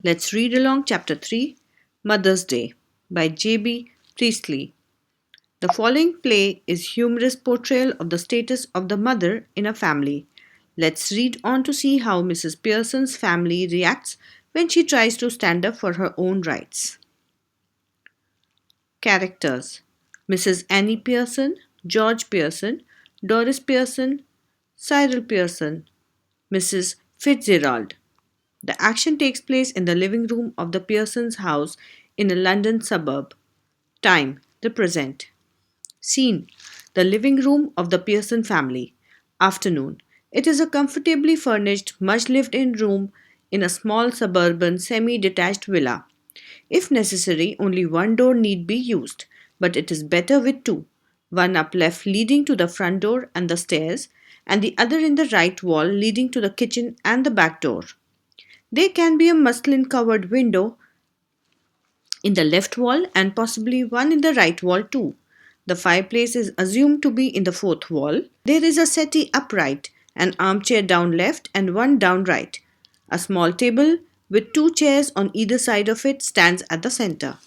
Let's read along Chapter 3, Mother's Day by J.B. Priestley. The following play is humorous portrayal of the status of the mother in a family. Let's read on to see how Mrs. Pearson's family reacts when she tries to stand up for her own rights. Characters: Mrs. Annie Pearson, George Pearson, Doris Pearson, Cyril Pearson, Mrs. Fitzgerald. The action takes place in the living room of the Pearsons' house in a London suburb. Time: the present. Scene: the living room of the Pearson family. Afternoon. It is a comfortably furnished, much lived in room in a small suburban semi detached villa. If necessary, only one door need be used, but it is better with two, one up left leading to the front door and the stairs, and the other in the right wall leading to the kitchen and the back door. There can be a muslin covered window in the left wall and possibly one in the right wall too. The fireplace is assumed to be in the fourth wall. There is a settee upright, an armchair down left and one down right. A small table with two chairs on either side of it stands at the center.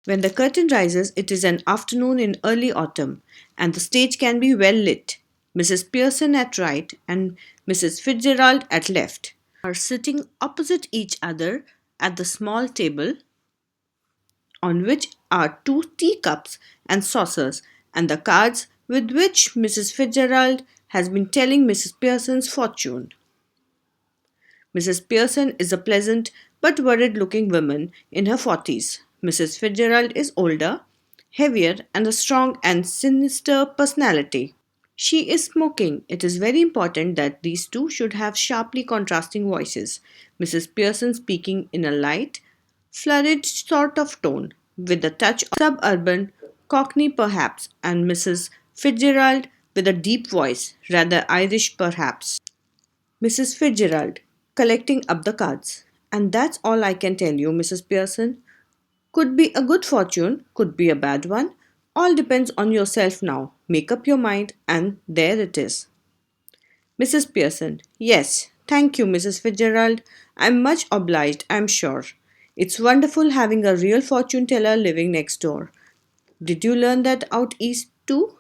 When the curtain rises, it is an afternoon in early autumn, and the stage can be well lit. Mrs. Pearson at right and Mrs. Fitzgerald at left are sitting opposite each other at the small table on which are two teacups and saucers and the cards with which Mrs. Fitzgerald has been telling Mrs. Pearson's fortune. Mrs. Pearson is a pleasant but worried looking woman in her 40s. Mrs. Fitzgerald is older, heavier, and a strong and sinister personality. She is smoking. It is very important that these two should have sharply contrasting voices. Mrs. Pearson speaking in a light, flurried sort of tone, with a touch of suburban cockney perhaps, and Mrs. Fitzgerald with a deep voice, rather Irish perhaps. Mrs. Fitzgerald, collecting up the cards. And that's all I can tell you, Mrs. Pearson. Could be a good fortune, could be a bad one. All depends on yourself now. Make up your mind, and there it is. Mrs. Pearson. Yes, thank you, Mrs. Fitzgerald. I'm much obliged, I'm sure. It's wonderful having a real fortune teller living next door. Did you learn that out east too?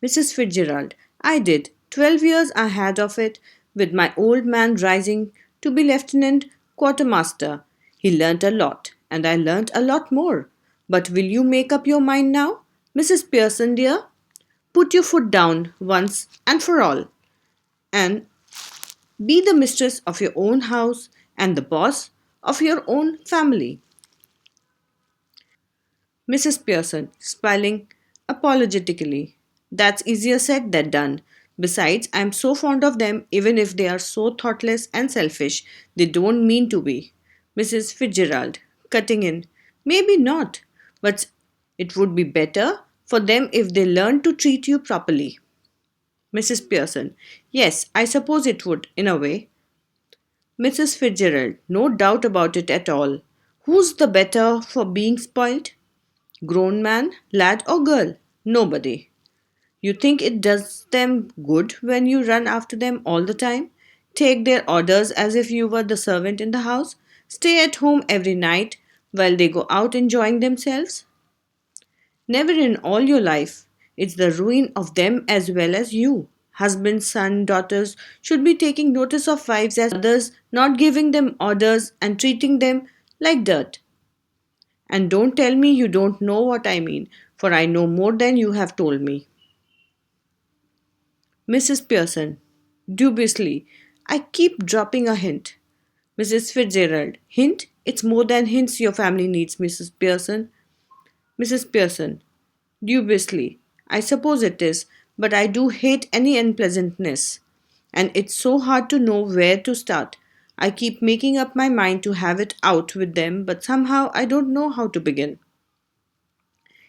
Mrs. Fitzgerald. I did. 12 years I had of it, with my old man rising to be lieutenant quartermaster. He learnt a lot, and I learnt a lot more. But will you make up your mind now? Mrs. Pearson, dear, put your foot down once and for all, and be the mistress of your own house and the boss of your own family. Mrs. Pearson, smiling apologetically. That's easier said than done. Besides, I'm so fond of them, even if they are so thoughtless and selfish, they don't mean to be. Mrs. Fitzgerald, cutting in. Maybe not, but it would be better for them if they learned to treat you properly. Mrs. Pearson, yes, I suppose it would, in a way. Mrs. Fitzgerald, no doubt about it at all. Who's the better for being spoiled? Grown man, lad, or girl? Nobody. You think it does them good when you run after them all the time? Take their orders as if you were the servant in the house? Stay at home every night while they go out enjoying themselves? Never in all your life. It's the ruin of them as well as you. Husbands, sons, daughters should be taking notice of wives as others, not giving them orders and treating them like dirt. And don't tell me you don't know what I mean, for I know more than you have told me. Mrs. Pearson, dubiously, I keep dropping a hint. Mrs. Fitzgerald, hint? It's more than hints your family needs, Mrs. Pearson. Mrs. Pearson, dubiously, I suppose it is, but I do hate any unpleasantness. And it's so hard to know where to start. I keep making up my mind to have it out with them, but somehow I don't know how to begin.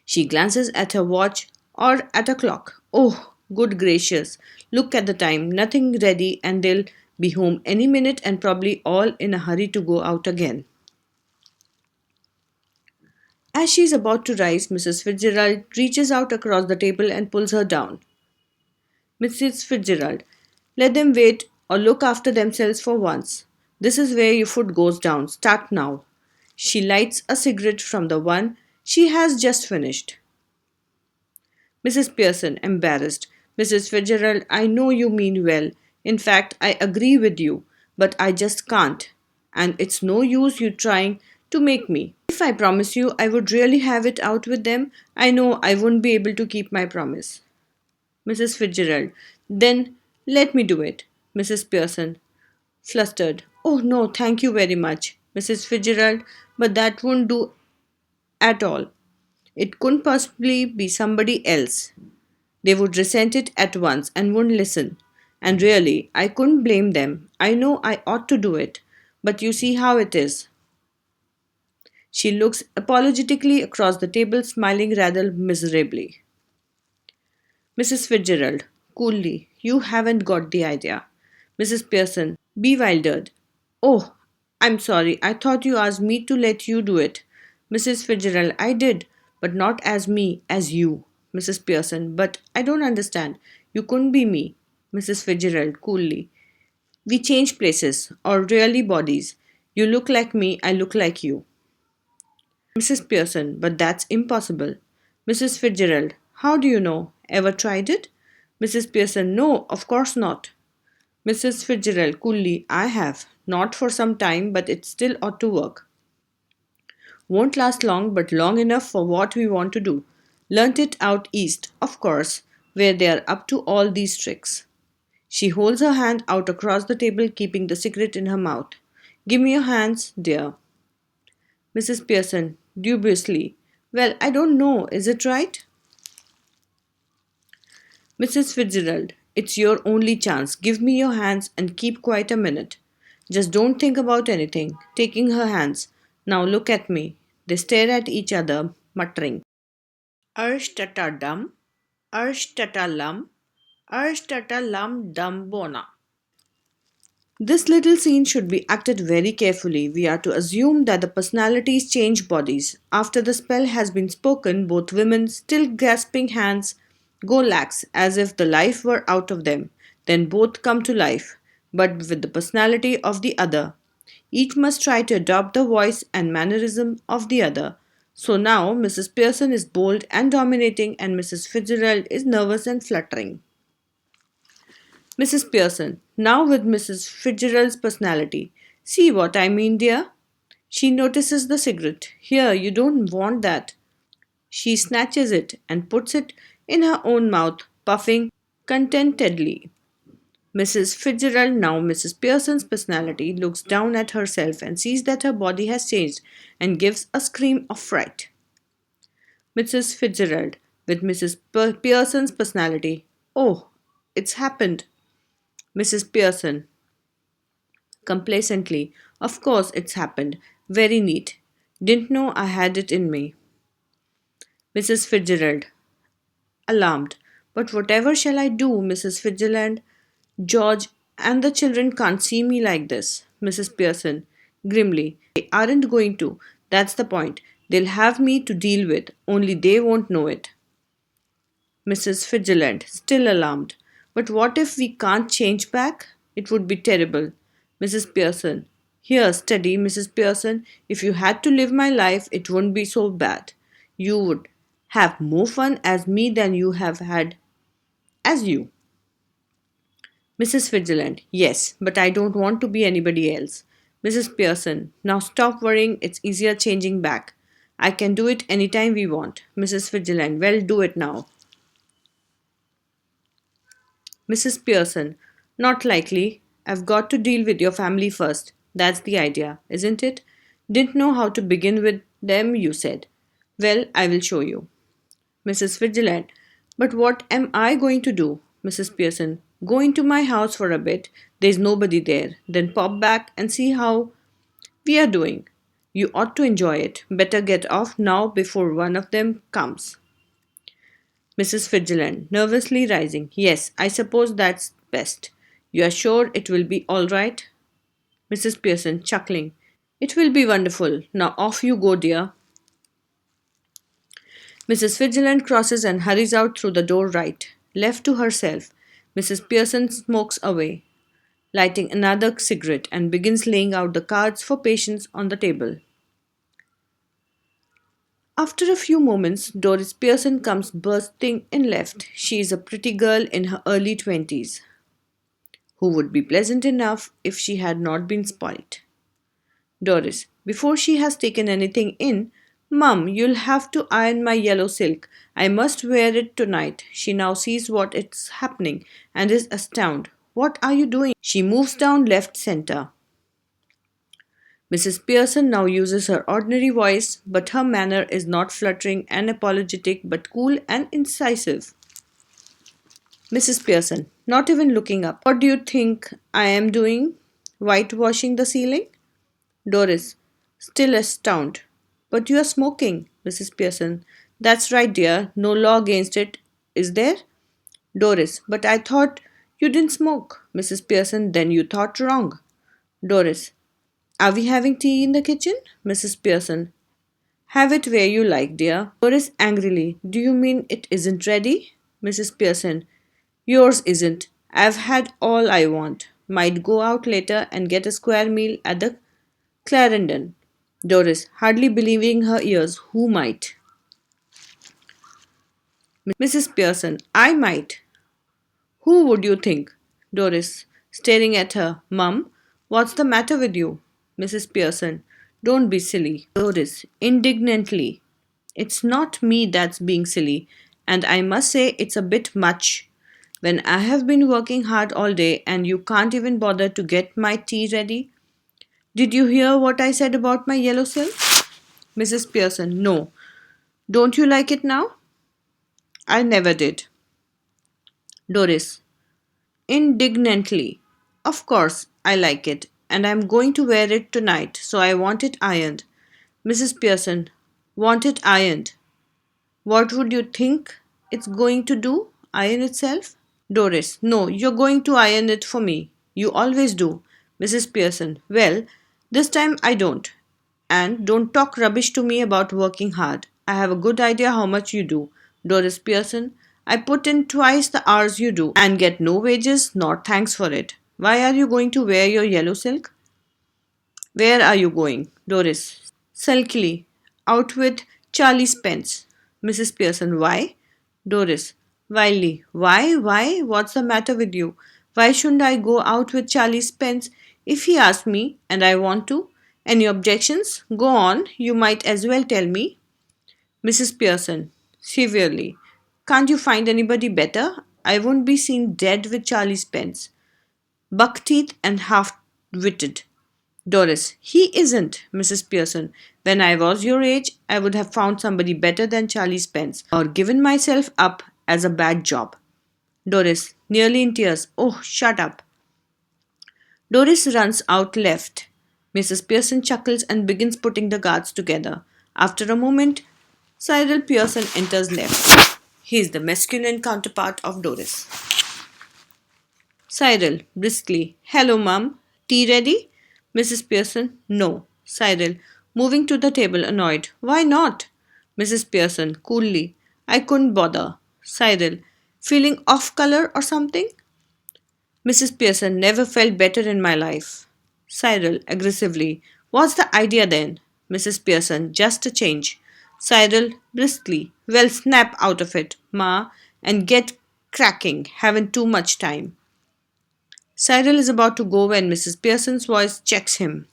She glances at her watch or at a clock. Oh, good gracious. Look at the time. Nothing ready, and they'll be home any minute and probably all in a hurry to go out again. As she is about to rise, Mrs. Fitzgerald reaches out across the table and pulls her down. Mrs. Fitzgerald, let them wait or look after themselves for once. This is where your foot goes down. Start now. She lights a cigarette from the one she has just finished. Mrs. Pearson, embarrassed. Mrs. Fitzgerald, I know you mean well. In fact, I agree with you, but I just can't. And it's no use you trying to make me. If I promise you I would really have it out with them, I know I wouldn't be able to keep my promise. Mrs. Fitzgerald, then let me do it. Mrs. Pearson, flustered. Oh no, thank you very much. Mrs. Fitzgerald, but that won't do at all. It couldn't possibly be somebody else. They would resent it at once and wouldn't listen. And really, I couldn't blame them. I know I ought to do it. But you see how it is. She looks apologetically across the table, smiling rather miserably. Mrs. Fitzgerald, coolly, you haven't got the idea. Mrs. Pearson, bewildered. Oh, I'm sorry. I thought you asked me to let you do it. Mrs. Fitzgerald, I did, but not as me, as you. Mrs. Pearson, but I don't understand. You couldn't be me. Mrs. Fitzgerald, coolly. We change places, or really bodies. You look like me, I look like you. Mrs. Pearson, but that's impossible. Mrs. Fitzgerald, how do you know? Ever tried it? Mrs. Pearson, no, of course not. Mrs. Fitzgerald, coolly, I have. Not for some time, but it still ought to work. Won't last long, but long enough for what we want to do. Learnt it out east, of course, where they're up to all these tricks. She holds her hand out across the table, keeping the cigarette in her mouth. Give me your hands, dear. Mrs. Pearson, dubiously. Well, I don't know. Is it right? Mrs. Fitzgerald, it's your only chance. Give me your hands and keep quiet a minute. Just don't think about anything. Taking her hands. Now look at me. They stare at each other, muttering. Arsh tata dum, arsh tata lum, arsh tata lum dum bona. This little scene should be acted very carefully. We are to assume that the personalities change bodies. After the spell has been spoken, both women, still grasping hands, go lax as if the life were out of them. Then both come to life, but with the personality of the other. Each must try to adopt the voice and mannerism of the other. So now Mrs. Pearson is bold and dominating, and Mrs. Fitzgerald is nervous and fluttering. Mrs. Pearson, now with Mrs. Fitzgerald's personality. See what I mean, dear? She notices the cigarette. Here, you don't want that. She snatches it and puts it in her own mouth, puffing contentedly. Mrs. Fitzgerald, now Mrs. Pearson's personality, looks down at herself and sees that her body has changed and gives a scream of fright. Mrs. Fitzgerald, with Mrs. Pearson's personality. Oh, it's happened. Mrs. Pearson, complacently. Of course it's happened. Very neat. Didn't know I had it in me. Mrs. Fitzgerald, alarmed. But whatever shall I do, Mrs. Fitzgerald? George and the children can't see me like this. Mrs. Pearson, grimly. They aren't going to. That's the point. They'll have me to deal with, only they won't know it. Mrs. Fitzgerald, still alarmed. But what if we can't change back? It would be terrible. Mrs. Pearson, here, steady, Mrs. Pearson. If you had to live my life, it wouldn't be so bad. You would have more fun as me than you have had as you. Mrs. Fitzgerald, yes, but I don't want to be anybody else. Mrs. Pearson, now stop worrying, it's easier changing back. I can do it anytime we want. Mrs. Fitzgerald, well, do it now. Mrs. Pearson, not likely. I've got to deal with your family first. That's the idea, isn't it? Didn't know how to begin with them, you said. Well, I will show you. Mrs. Fitzgerald, but what am I going to do? Mrs. Pearson, go into my house for a bit. There's nobody there. Then pop back and see how we are doing. You ought to enjoy it. Better get off now before one of them comes. Mrs. Fitzgerald, nervously rising. Yes, I suppose that's best. You are sure it will be all right? Mrs. Pearson, chuckling. It will be wonderful. Now off you go, dear. Mrs. Fitzgerald crosses and hurries out through the door right. Left to herself, Mrs. Pearson smokes away, lighting another cigarette, and begins laying out the cards for patients on the table. After a few moments, Doris Pearson comes bursting in left. She is a pretty girl in her early 20s, who would be pleasant enough if she had not been spoilt. Doris, before she has taken anything in, Mum, you'll have to iron my yellow silk. I must wear it tonight. She now sees what is happening and is astounded. What are you doing? She moves down left center. Mrs. Pearson now uses her ordinary voice, but her manner is not fluttering and apologetic but cool and incisive. Mrs. Pearson, not even looking up. What do you think I am doing? Whitewashing the ceiling? Doris, still astounded. But you are smoking, Mrs. Pearson. That's right, dear. No law against it, is there? Doris, but I thought you didn't smoke. Mrs. Pearson, then you thought wrong. Doris, are we having tea in the kitchen? Mrs. Pearson, have it where you like, dear. Doris angrily, do you mean it isn't ready? Mrs. Pearson, yours isn't. I've had all I want. Might go out later and get a square meal at the Clarendon. Doris, hardly believing her ears, who might? Mrs. Pearson, I might. Who would you think? Doris, staring at her, Mum, what's the matter with you? Mrs. Pearson, don't be silly. Doris, indignantly, it's not me that's being silly, and I must say it's a bit much. When I have been working hard all day and you can't even bother to get my tea ready. Did you hear what I said about my yellow silk? Mrs. Pearson, no. Don't you like it now? I never did. Doris, indignantly. Of course, I like it, and I'm going to wear it tonight, so I want it ironed. Mrs. Pearson, want it ironed. What would you think it's going to do? Iron itself? Doris, no, you're going to iron it for me. You always do. Mrs. Pearson, well, this time I don't. And don't talk rubbish to me about working hard. I have a good idea how much you do. Doris Pearson, I put in twice the hours you do and get no wages nor thanks for it. Why are you going to wear your yellow silk? Where are you going? Doris, sulkily, out with Charlie Spence. Mrs. Pearson, why? Doris, wildly, why? What's the matter with you? Why shouldn't I go out with Charlie Spence if he asks me and I want to? Any objections? Go on, you might as well tell me. Mrs. Pearson, severely, can't you find anybody better? I won't be seen dead with Charlie Spence. Buck-teeth and half-witted. Doris, he isn't, Mrs. Pearson. When I was your age, I would have found somebody better than Charlie Spence, or given myself up as a bad job. Doris, nearly in tears. Oh, shut up. Doris runs out left. Mrs. Pearson chuckles and begins putting the cards together. After a moment, Cyril Pearson enters left. He is the masculine counterpart of Doris. Cyril, briskly, hello, Mum. Tea ready? Mrs. Pearson, no. Cyril, moving to the table, annoyed. Why not? Mrs. Pearson, coolly, I couldn't bother. Cyril, feeling off color or something? Mrs. Pearson, never felt better in my life. Cyril, aggressively, what's the idea then? Mrs. Pearson, just a change. Cyril, briskly, well, snap out of it, Ma, and get cracking. Haven't too much time. Cyril is about to go when Mrs. Pearson's voice checks him.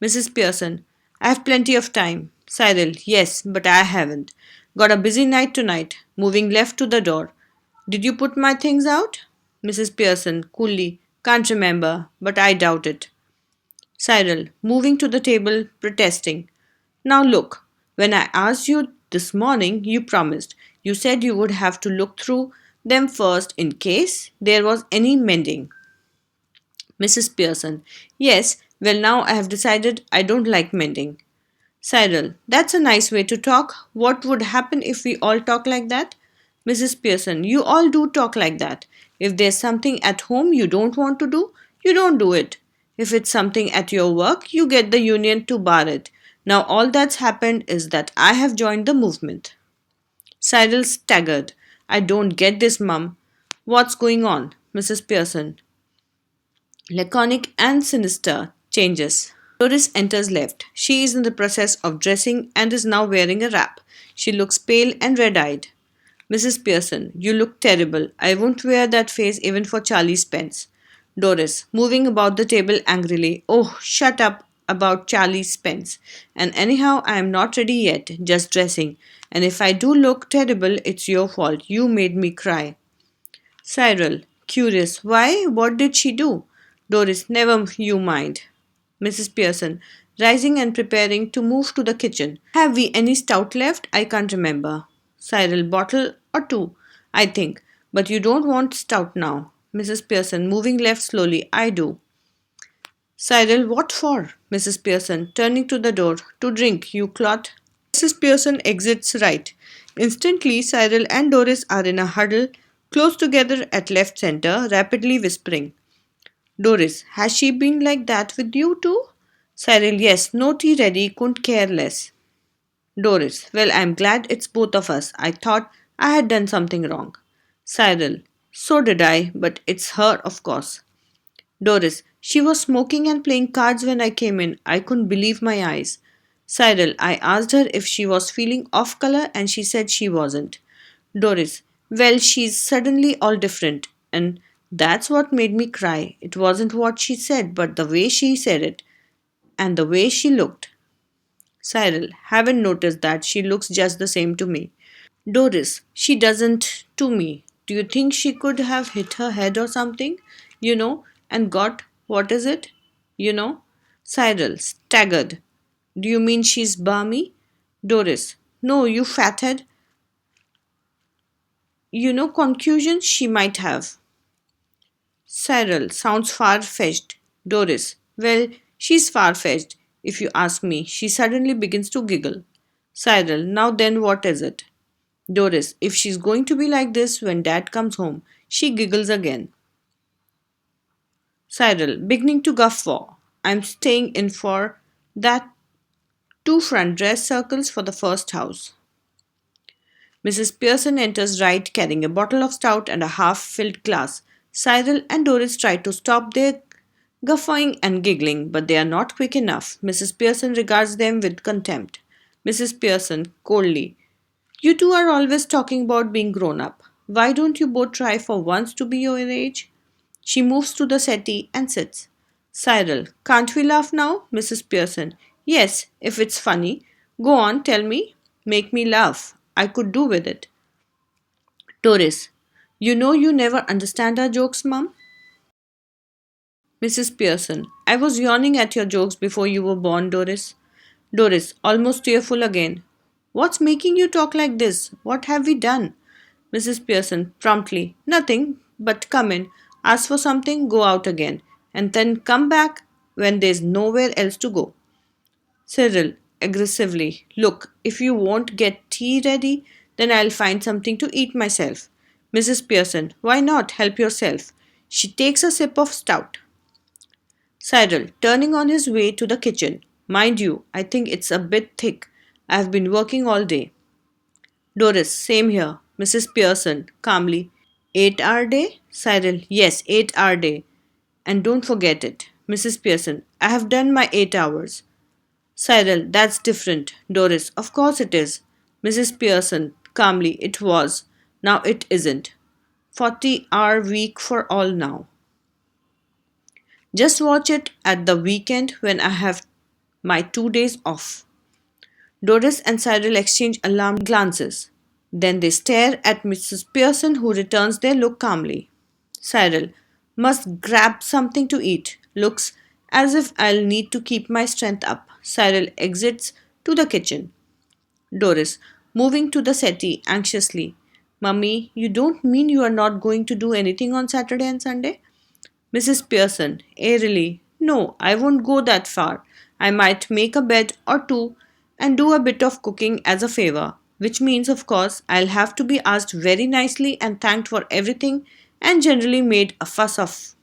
Mrs. Pearson, I have plenty of time. Cyril, yes, but I haven't. Got a busy night tonight. Moving left to the door. Did you put my things out? Mrs. Pearson, coolly, can't remember, but I doubt it. Cyril, moving to the table, protesting. Now look, when I asked you this morning, you promised. You said you would have to look through them first in case there was any mending. Mrs. Pearson, yes, well, now I have decided I don't like mending. Cyril, that's a nice way to talk. What would happen if we all talk like that? Mrs. Pearson, you all do talk like that. If there's something at home you don't want to do, you don't do it. If it's something at your work, you get the union to bar it. Now all that's happened is that I have joined the movement. Cyril staggered. I don't get this, Mum. What's going on? Mrs. Pearson. Laconic and sinister changes. Doris enters left. She is in the process of dressing and is now wearing a wrap. She looks pale and red eyed. Mrs. Pearson, you look terrible. I won't wear that face even for Charlie's pence. Doris, moving about the table angrily. Oh, shut up about Charlie's pence. And anyhow, I am not ready yet, just dressing. And if I do look terrible, it's your fault. You made me cry. Cyril, curious, why? What did she do? Doris, never you mind. Mrs. Pearson, rising and preparing to move to the kitchen. Have we any stout left? I can't remember. Cyril, bottle or two, I think. But you don't want stout now. Mrs. Pearson, moving left slowly. I do. Cyril, what for? Mrs. Pearson, turning to the door. To drink, you clot. Mrs. Pearson exits right. Instantly, Cyril and Doris are in a huddle, close together at left center, rapidly whispering. Doris, has she been like that with you too? Cyril, yes, no tea ready, couldn't care less. Doris, well, I'm glad it's both of us. I thought I had done something wrong. Cyril, so did I, but it's her, of course. Doris, she was smoking and playing cards when I came in. I couldn't believe my eyes. Cyril, I asked her if she was feeling off color and she said she wasn't. Doris, well, she's suddenly all different. And that's what made me cry. It wasn't what she said, but the way she said it and the way she looked. Cyril, haven't noticed that she looks just the same to me. Doris, she doesn't to me. Do you think she could have hit her head or something? And got, what is it? You know? Cyril, staggered. Do you mean she's balmy? Doris, no, you fathead. Concussion she might have. Cyril, sounds far fetched. Doris, well, she's far fetched, if you ask me. She suddenly begins to giggle. Cyril, now then, what is it? Doris, if she's going to be like this when dad comes home, she giggles again. Cyril, beginning to guffaw. I'm staying in for that two front dress circles for the first house. Mrs. Pearson enters right carrying a bottle of stout and a half filled glass. Cyril and Doris try to stop their guffawing and giggling, but they are not quick enough. Mrs. Pearson regards them with contempt. Mrs. Pearson, coldly, you two are always talking about being grown up. Why don't you both try for once to be your age? She moves to the settee and sits. Cyril, can't we laugh now? Mrs. Pearson, yes, if it's funny. Go on, tell me. Make me laugh. I could do with it. Doris, you know you never understand our jokes, Mum. Mrs. Pearson, I was yawning at your jokes before you were born, Doris. Doris, almost tearful again. What's making you talk like this? What have we done? Mrs. Pearson, promptly, nothing, but come in, ask for something, go out again, and then come back when there's nowhere else to go. Cyril, aggressively, look, if you won't get tea ready, then I'll find something to eat myself. Mrs. Pearson, why not? Help yourself. She takes a sip of stout. Cyril, turning on his way to the kitchen. Mind you, I think it's a bit thick. I've been working all day. Doris, same here. Mrs. Pearson, calmly. 8-hour day? Cyril, yes, 8-hour day. And don't forget it. Mrs. Pearson, I have done my 8 hours. Cyril, that's different. Doris, of course it is. Mrs. Pearson, calmly, it was. Now it isn't. 40-hour week for all now. Just watch it at the weekend when I have my 2 days off. Doris and Cyril exchange alarmed glances. Then they stare at Mrs. Pearson, who returns their look calmly. Cyril, must grab something to eat. Looks as if I'll need to keep my strength up. Cyril exits to the kitchen. Doris, moving to the settee anxiously. Mummy, you don't mean you are not going to do anything on Saturday and Sunday? Mrs. Pearson, airily, no, I won't go that far. I might make a bed or two and do a bit of cooking as a favor, which means, of course, I'll have to be asked very nicely and thanked for everything and generally made a fuss of.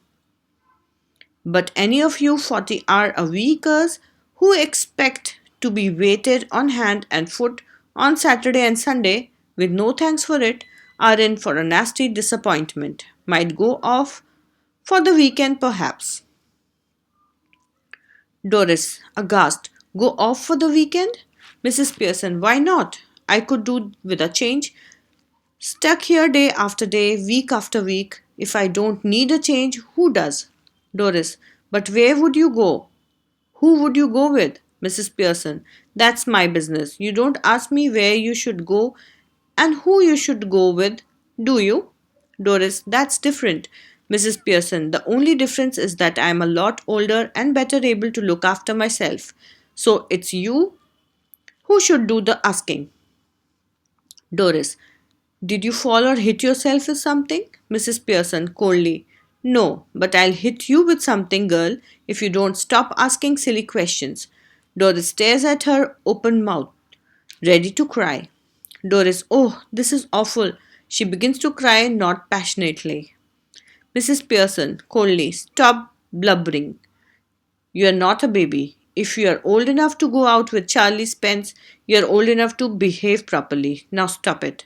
But any of you 40-hour-a-weekers who expect to be waited on hand and foot on Saturday and Sunday with no thanks for it are in for a nasty disappointment. Might go off for the weekend perhaps. Doris, aghast. Go off for the weekend? Mrs. Pearson, why not? I could do with a change. Stuck here day after day, week after week. If I don't need a change, who does? Doris, but where would you go? Who would you go with? Mrs. Pearson, that's my business. You don't ask me where you should go and who you should go with, do you? Doris, that's different. Mrs. Pearson, the only difference is that I am a lot older and better able to look after myself. So it's you who should do the asking. Doris, did you fall or hit yourself with something? Mrs. Pearson, coldly. No, but I'll hit you with something, girl, if you don't stop asking silly questions. Doris stares at her open mouth, ready to cry. Doris, oh, this is awful. She begins to cry, not passionately. Mrs. Pearson, coldly, stop blubbering. You are not a baby. If you are old enough to go out with Charlie Spence, you are old enough to behave properly. Now stop it.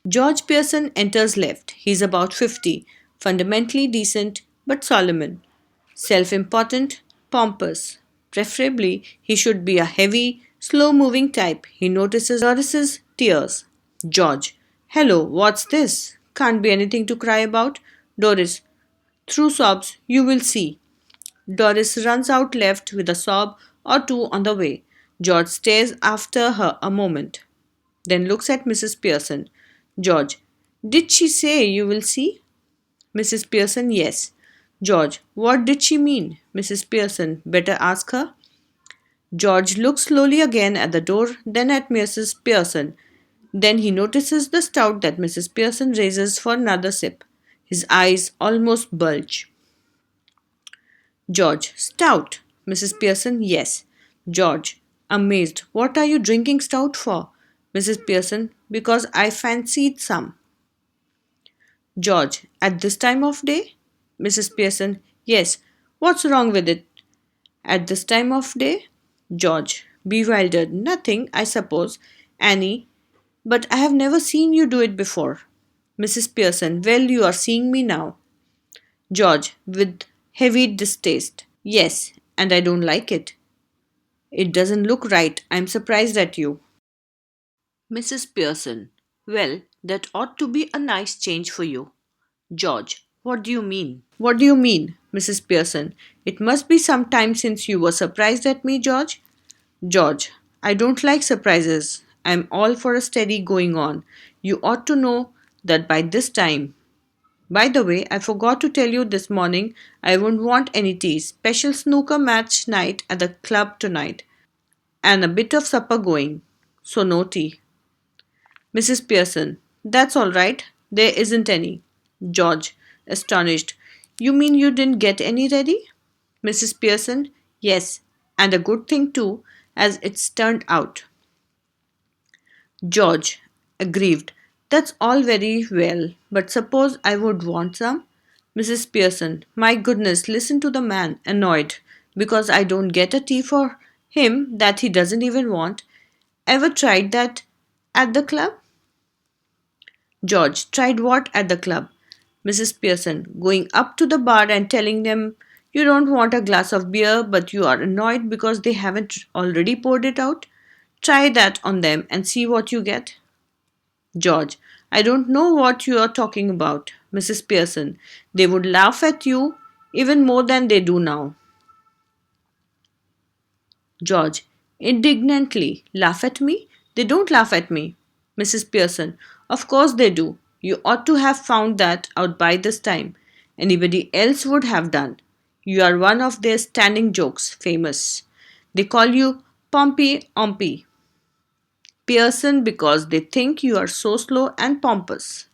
George Pearson enters left. He is about 50, fundamentally decent but Solomon, self important, pompous. Preferably, he should be a heavy, slow moving type. He notices Doris's tears. George, hello, what's this? Can't be anything to cry about. Doris, through sobs, you will see. Doris runs out left with a sob or two on the way. George stares after her a moment, then looks at Mrs. Pearson. George, did she say you will see? Mrs. Pearson, yes. George, what did she mean? Mrs. Pearson, better ask her. George looks slowly again at the door, then at Mrs. Pearson. Then he notices the stout that Mrs. Pearson raises for another sip. His eyes almost bulge. George, stout. Mrs. Pearson, yes. George, amazed, what are you drinking stout for? Mrs. Pearson, because I fancied some. George, at this time of day? Mrs. Pearson, yes. What's wrong with it? At this time of day? George, bewildered, nothing, I suppose. Annie, but I have never seen you do it before. Mrs. Pearson, well, you are seeing me now. George, with heavy distaste, yes, and I don't like it. It doesn't look right. I'm surprised at you. Mrs. Pearson, well, that ought to be a nice change for you. George, what do you mean? What do you mean, Mrs. Pearson? It must be some time since you were surprised at me, George. George, I don't like surprises. I'm all for a steady going on. You ought to know that by this time. By the way, I forgot to tell you this morning I won't want any tea. Special snooker match night at the club tonight. And a bit of supper going. So no tea. Mrs. Pearson, that's all right. There isn't any. George, astonished. You mean you didn't get any ready? Mrs. Pearson, yes, and a good thing too, as it's turned out. George, aggrieved. That's all very well, but suppose I would want some? Mrs. Pearson, my goodness, listen to the man, annoyed, because I don't get a tea for him that he doesn't even want. Ever tried that at the club? George, tried what at the club? Mrs. Pearson, going up to the bar and telling them you don't want a glass of beer, but you are annoyed because they haven't already poured it out? Try that on them and see what you get. George, I don't know what you are talking about. Mrs. Pearson, they would laugh at you even more than they do now. George, indignantly, laugh at me? They don't laugh at me. Mrs. Pearson, of course they do. You ought to have found that out by this time. Anybody else would have done. You are one of their standing jokes, famous. They call you Pompey Ompy Pearson because they think you are so slow and pompous.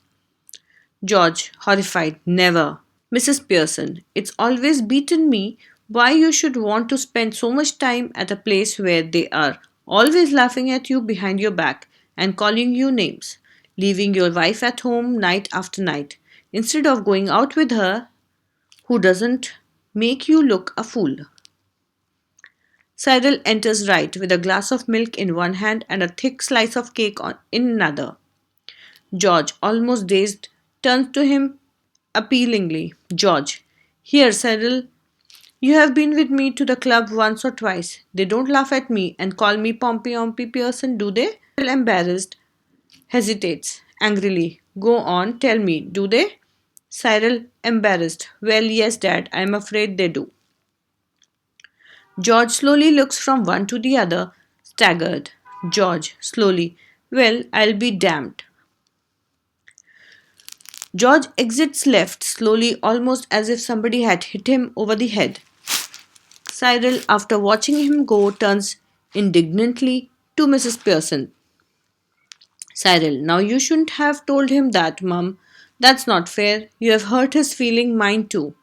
George, horrified, never. Mrs. Pearson, it's always beaten me why you should want to spend so much time at a place where they are always laughing at you behind your back and calling you names, leaving your wife at home night after night, instead of going out with her who doesn't make you look a fool. Cyril enters right with a glass of milk in one hand and a thick slice of cake in another. George, almost dazed, turns to him appealingly. George, here, Cyril, You have been with me to the club once or twice. They don't laugh at me and call me Pompey Ompy Pearson, do they? Embarrassed, hesitates angrily. Go on, tell me, do they? Cyril, embarrassed. Well, yes, Dad, I'm afraid they do. George slowly looks from one to the other, staggered. George, slowly. Well, I'll be damned. George exits left, slowly, almost as if somebody had hit him over the head. Cyril, after watching him go, turns indignantly to Mrs. Pearson. Cyril, now you shouldn't have told him that, Mum. That's not fair. You have hurt his feeling, mine too.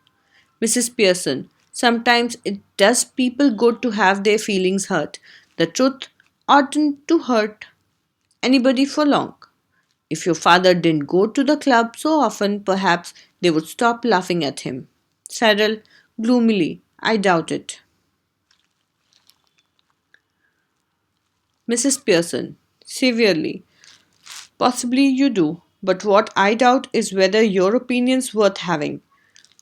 Mrs. Pearson, sometimes it does people good to have their feelings hurt. The truth oughtn't to hurt anybody for long. If your father didn't go to the club so often, perhaps they would stop laughing at him. Cyril, gloomily, I doubt it. Mrs. Pearson, severely, possibly you do, but what I doubt is whether your opinion's worth having.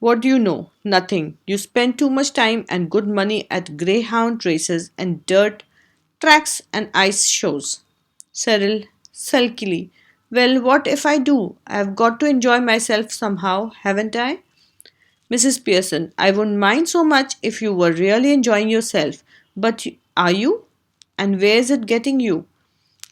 What do you know? Nothing. You spend too much time and good money at greyhound races and dirt tracks and ice shows. Cyril, sulkily, well, what if I do? I've got to enjoy myself somehow, haven't I? Mrs. Pearson, I wouldn't mind so much if you were really enjoying yourself, but are you? And where is it getting you?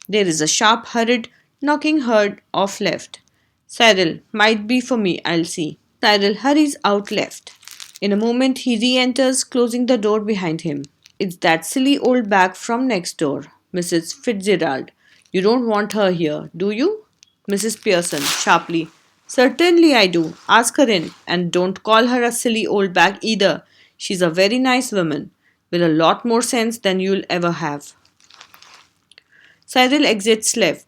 There is a sharp, hurried knocking heard off left. Cyril, might be for me, I'll see. Cyril hurries out left. In a moment, he re enters, closing the door behind him. It's that silly old bag from next door, Mrs. Fitzgerald. You don't want her here, do you? Mrs. Pearson, sharply. Certainly I do. Ask her in, and don't call her a silly old bag either. She's a very nice woman, with a lot more sense than you'll ever have. Cyril exits left.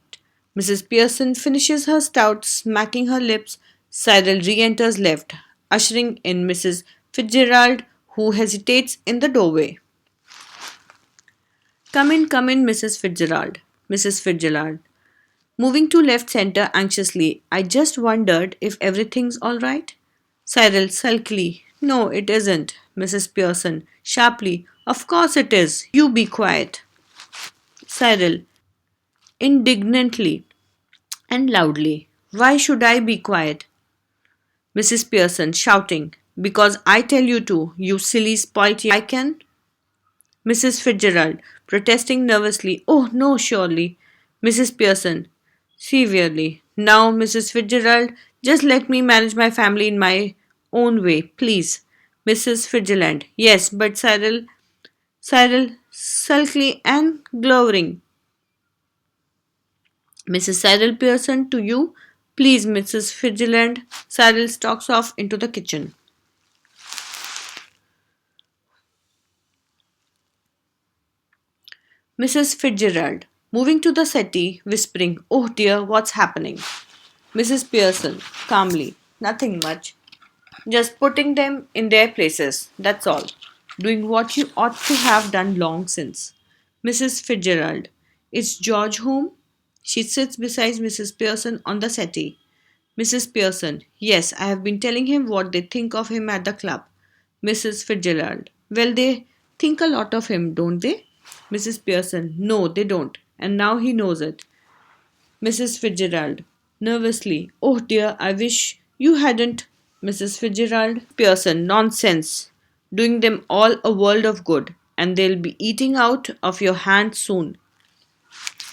Mrs. Pearson finishes her stout, smacking her lips. Cyril re enters left, ushering in Mrs. Fitzgerald, who hesitates in the doorway. Come in, Mrs. Fitzgerald. Mrs. Fitzgerald. Moving to left center anxiously. I just wondered if everything's all right. Cyril sulkily. No, it isn't. Mrs. Pearson sharply. Of course it is. You be quiet. Cyril indignantly and loudly. Why should I be quiet? Mrs. Pearson shouting. Because I tell you to, you silly spoilt I can. Mrs. Fitzgerald protesting nervously. Oh no, surely. Mrs. Pearson severely. Now, Mrs. Fitzgerald, just let me manage my family in my own way, please. Mrs. Fitzgerald. Yes, but Cyril sulkily and glowering. Mrs. Cyril Pearson, to you. Please, Mrs. Fitzgerald. Cyril stalks off into the kitchen. Mrs. Fitzgerald, moving to the settee, whispering, Oh dear, what's happening? Mrs. Pearson, calmly, nothing much. Just putting them in their places, that's all. Doing what you ought to have done long since. Mrs. Fitzgerald, is George home? She sits beside Mrs. Pearson on the settee. Mrs. Pearson, yes, I have been telling him what they think of him at the club. Mrs. Fitzgerald, well, they think a lot of him, don't they? Mrs. Pearson, no, they don't, and now he knows it. Mrs. Fitzgerald, nervously, oh dear, I wish you hadn't. Mrs. Fitzgerald, Pearson, nonsense. Doing them all a world of good, and they'll be eating out of your hand soon.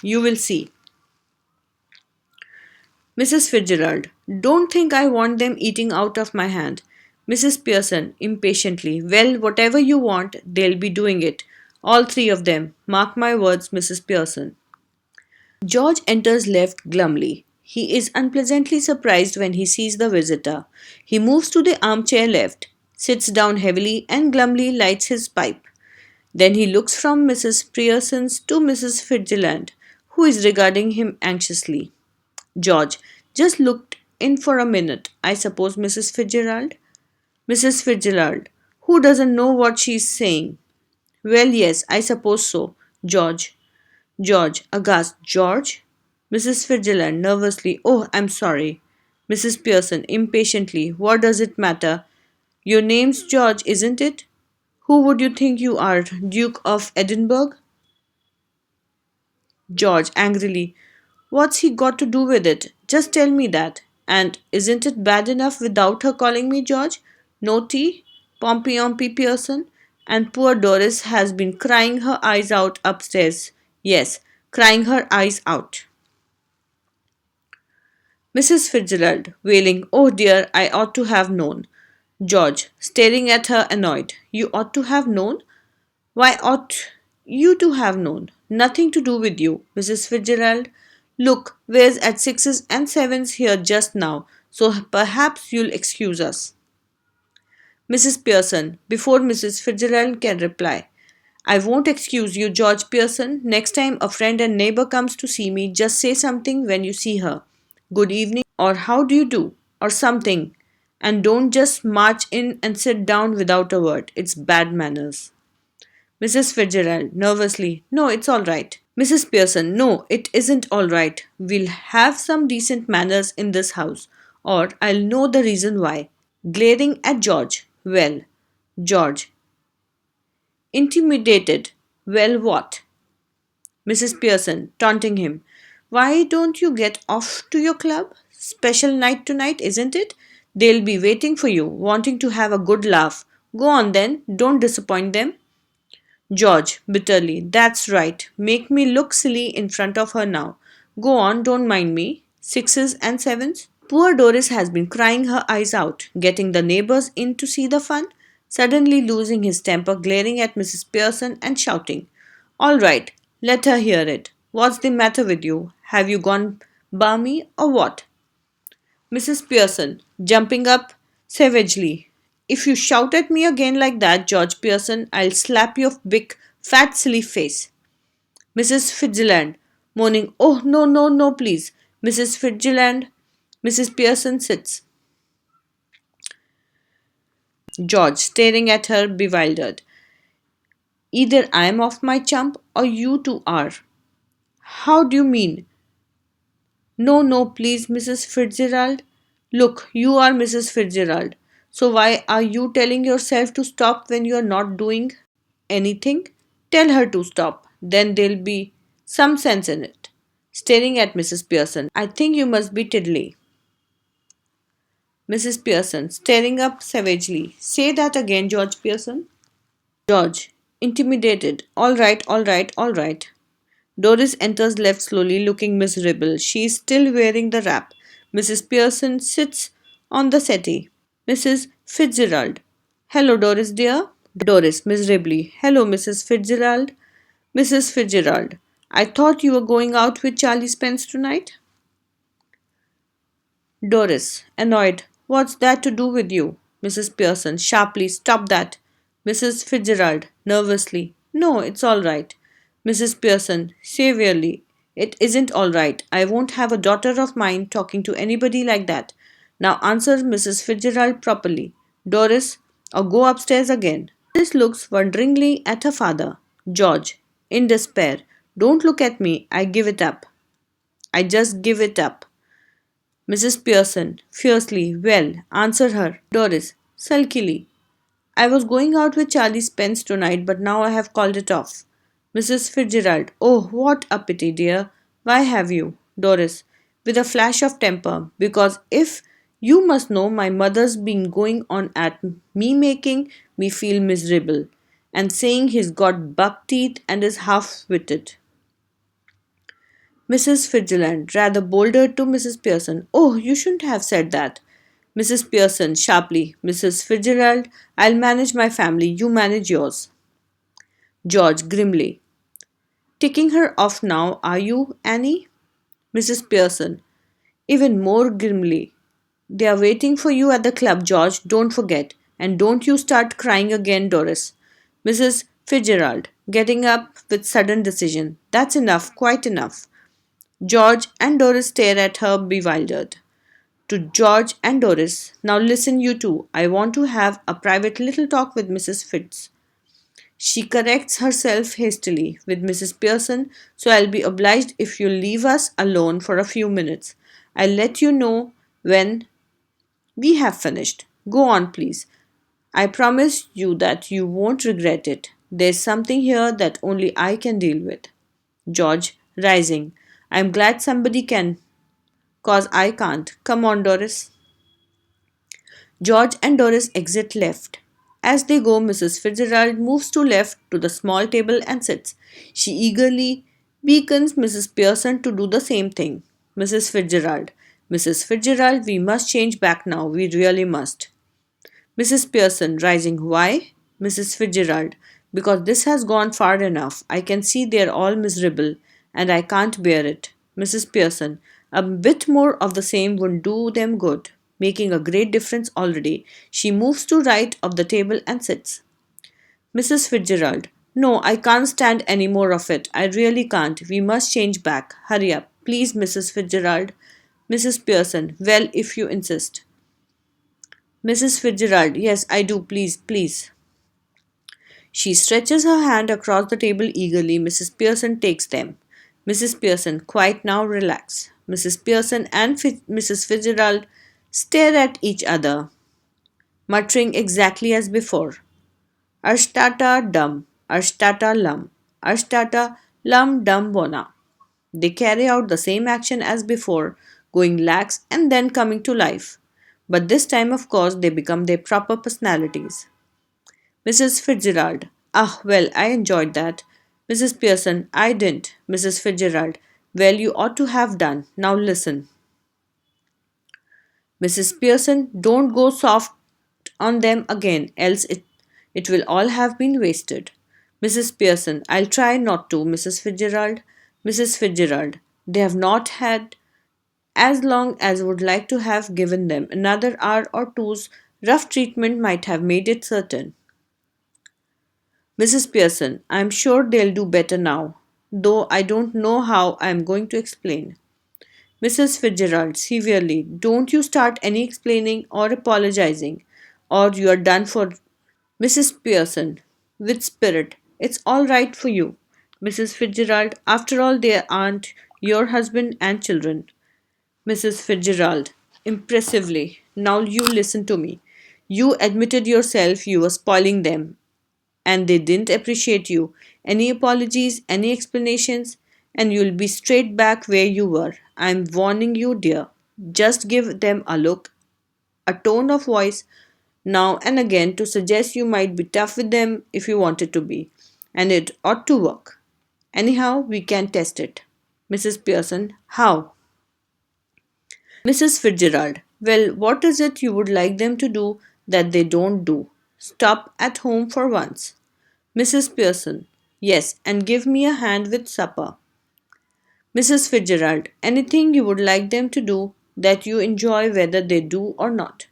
You will see. Mrs. Fitzgerald, don't think I want them eating out of my hand. Mrs. Pearson, impatiently, well, whatever you want, they'll be doing it. All three of them. Mark my words, Mrs. Pearson. George enters left glumly. He is unpleasantly surprised when he sees the visitor. He moves to the armchair left, sits down heavily, and glumly lights his pipe. Then he looks from Mrs. Pearson's to Mrs. Fitzgerald, who is regarding him anxiously. George, just looked in for a minute, I suppose, Mrs. Fitzgerald? Mrs. Fitzgerald, who doesn't know what she's saying? Well, yes, I suppose so. George. George, aghast. George? Mrs. Fitzgerald, nervously. Oh, I'm sorry. Mrs. Pearson, impatiently. What does it matter? Your name's George, isn't it? Who would you think you are, Duke of Edinburgh? George angrily. What's he got to do with it? Just tell me that. And isn't it bad enough without her calling me George? Naughty, Pompey Pearson. And poor Doris has been crying her eyes out upstairs. Yes, crying her eyes out. Mrs. Fitzgerald, wailing, Oh dear, I ought to have known. George, staring at her annoyed. You ought to have known? Why ought you to have known? Nothing to do with you, Mrs. Fitzgerald. Look, we're at sixes and sevens here just now, so perhaps you'll excuse us. Mrs. Pearson, before Mrs. Fitzgerald can reply. I won't excuse you, George Pearson. Next time a friend and neighbor comes to see me, just say something when you see her. Good evening, or how do you do, or something. And don't just march in and sit down without a word. It's bad manners. Mrs. Fitzgerald, nervously, No, it's all right. Mrs. Pearson, No, it isn't all right. We'll have some decent manners in this house, or I'll know the reason why. Glaring at George, Well, George, intimidated, Well, what? Mrs. Pearson, taunting him, Why don't you get off to your club? Special night tonight, isn't it? They'll be waiting for you, wanting to have a good laugh. Go on then, don't disappoint them. George, bitterly, That's right. Make me look silly in front of her now. Go on, don't mind me. Sixes and sevens? Poor Doris has been crying her eyes out, getting the neighbors in to see the fun, suddenly losing his temper, glaring at Mrs. Pearson and shouting, All right, let her hear it. What's the matter with you? Have you gone balmy or what? Mrs. Pearson, jumping up savagely. If you shout at me again like that, George Pearson, I'll slap your big, fat, silly face. Mrs. Fitzgerald, moaning, Oh, no, no, no, please. Mrs. Fitzgerald, Mrs. Pearson sits. George, staring at her, bewildered. Either I'm off my chump or you two are. How do you mean? No, no, please, Mrs. Fitzgerald. Look, you are Mrs. Fitzgerald. So why are you telling yourself to stop when you are not doing anything? Tell her to stop. Then there'll be some sense in it. Staring at Mrs. Pearson, I think you must be tiddly. Mrs. Pearson, staring up savagely. Say that again, George Pearson. George, intimidated. All right, all right, all right. Doris enters left slowly, looking miserable. She is still wearing the wrap. Mrs. Pearson sits on the settee. Mrs. Fitzgerald. Hello, Doris, dear. Doris, miserably. Hello, Mrs. Fitzgerald. Mrs. Fitzgerald. I thought you were going out with Charlie Spence tonight. Doris, annoyed. What's that to do with you? Mrs. Pearson, sharply. Stop that. Mrs. Fitzgerald, nervously. No, it's all right. Mrs. Pearson, severely. It isn't all right. I won't have a daughter of mine talking to anybody like that. Now answer Mrs. Fitzgerald properly. Doris, or go upstairs again. Doris looks wonderingly at her father. George, in despair. Don't look at me. I give it up. I just give it up. Mrs. Pearson, fiercely, Well, answer her. Doris, sulkily, I was going out with Charlie Spence tonight, but now I have called it off. Mrs. Fitzgerald, Oh, what a pity, dear. Why have you? Doris, with a flash of temper, because if you must know, my mother's been going on at me making me feel miserable, and saying he's got buck teeth and is half witted. Mrs. Fitzgerald, rather bolder to Mrs. Pearson. Oh, you shouldn't have said that. Mrs. Pearson, sharply. Mrs. Fitzgerald, I'll manage my family, you manage yours. George, grimly. Ticking her off now, are you, Annie? Mrs. Pearson, even more grimly. They are waiting for you at the club, George, don't forget. And don't you start crying again, Doris. Mrs. Fitzgerald, getting up with sudden decision. That's enough, quite enough. George and Doris stare at her bewildered. To George and Doris, Now listen, you two. I want to have a private little talk with Mrs. Fitz. She corrects herself hastily with Mrs. Pearson, so I'll be obliged if you'll leave us alone for a few minutes. I'll let you know when we have finished. Go on, please. I promise you that you won't regret it. There's something here that only I can deal with. George, rising. I'm glad somebody can, 'cause I can't. Come on, Doris. George and Doris exit left. As they go, Mrs. Fitzgerald moves to left to the small table and sits. She eagerly beckons Mrs. Pearson to do the same thing. Mrs. Fitzgerald, we must change back now. We really must. Mrs. Pearson, rising. Why? Mrs. Fitzgerald, because this has gone far enough. I can see they're all miserable, and I can't bear it. Mrs. Pearson, a bit more of the same would do them good, making a great difference already. She moves to right of the table and sits. Mrs. Fitzgerald, no, I can't stand any more of it. I really can't. We must change back. Hurry up, please, Mrs. Fitzgerald. Mrs. Pearson, well, if you insist. Mrs. Fitzgerald, yes, I do, please, please. She stretches her hand across the table eagerly. Mrs. Pearson takes them. Mrs. Pearson, quiet now, relax. Mrs. Pearson and Mrs. Fitzgerald stare at each other, muttering exactly as before. Ashtata dum, ashtata lum, ashtata lum dum bona. They carry out the same action as before, going lax and then coming to life. But this time, of course, they become their proper personalities. Mrs. Fitzgerald. Ah, well, I enjoyed that. Mrs. Pearson. I didn't. Mrs. Fitzgerald. Well, you ought to have done. Now listen. Mrs. Pearson, don't go soft on them again, else it will all have been wasted. Mrs. Pearson. I'll try not to, Mrs. Fitzgerald. Mrs. Fitzgerald. They have not had as long as would like to have given them. Another hour or two's rough treatment might have made it certain. Mrs. Pearson, I am sure they'll do better now, though I don't know how I am going to explain. Mrs. Fitzgerald, severely, don't you start any explaining or apologizing, or you are done for. Mrs. Pearson, with spirit, it's all right for you. Mrs. Fitzgerald, after all, they aren't your husband and children. Mrs. Fitzgerald, impressively, now you listen to me. You admitted yourself you were spoiling them, and they didn't appreciate you. Any apologies, any explanations, and you'll be straight back where you were. I'm warning you, dear. Just give them a look, a tone of voice now and again to suggest you might be tough with them if you wanted to be, and it ought to work. Anyhow, we can test it. Mrs. Pearson, how? Mrs. Fitzgerald, well, what is it you would like them to do that they don't do? Stop at home for once. Mrs. Pearson, yes, and give me a hand with supper. Mrs. Fitzgerald, anything you would like them to do that you enjoy whether they do or not.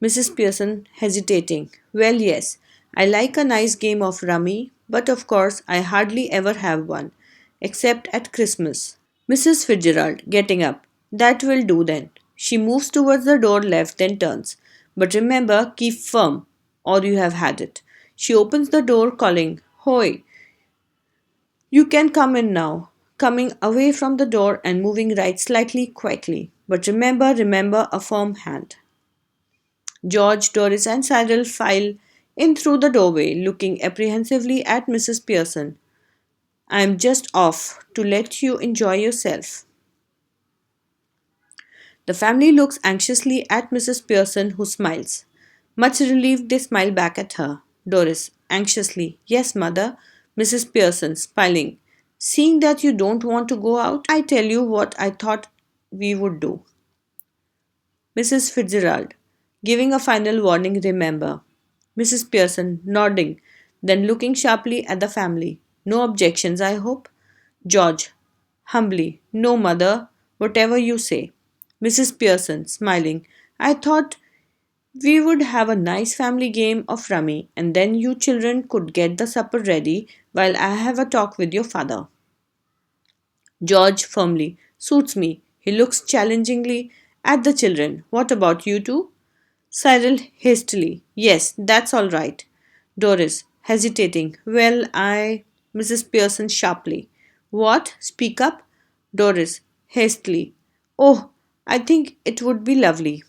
Mrs. Pearson, hesitating, well, yes, I like a nice game of rummy, but of course I hardly ever have one, except at Christmas. Mrs. Fitzgerald, getting up, that will do then. She moves towards the door left, then turns. But remember, keep firm, or you have had it. She opens the door, calling, Hoy, you can come in now. Coming away from the door and moving right slightly, quietly. But remember a firm hand. George, Doris, and Cyril file in through the doorway, looking apprehensively at Mrs. Pearson. I'm just off to let you enjoy yourself. The family looks anxiously at Mrs. Pearson, who smiles. Much relieved, they smile back at her. Doris, anxiously, yes, mother. Mrs. Pearson, smiling. Seeing that you don't want to go out, I tell you what I thought we would do. Mrs. Fitzgerald, giving a final warning, remember. Mrs. Pearson, nodding, then looking sharply at the family. No objections, I hope? George, humbly, no, mother, whatever you say. Mrs. Pearson, smiling, I thought we would have a nice family game of rummy, and then you children could get the supper ready while I have a talk with your father. George, firmly, suits me. He looks challengingly at the children. What about you two? Cyril, hastily, yes, that's all right. Doris, hesitating, well, I. Mrs. Pearson, sharply, what? Speak up. Doris, hastily, oh, I think it would be lovely.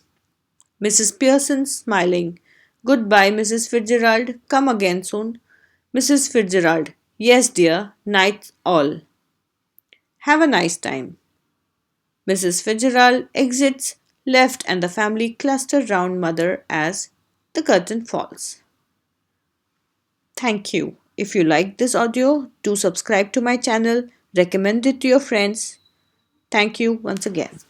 Mrs. Pearson, smiling, Goodbye, Mrs. Fitzgerald. Come again soon. Mrs. Fitzgerald. Yes, dear. Night all. Have a nice time. Mrs. Fitzgerald exits, left, and the family cluster round mother as the curtain falls. Thank you. If you like this audio, do subscribe to my channel, recommend it to your friends. Thank you once again.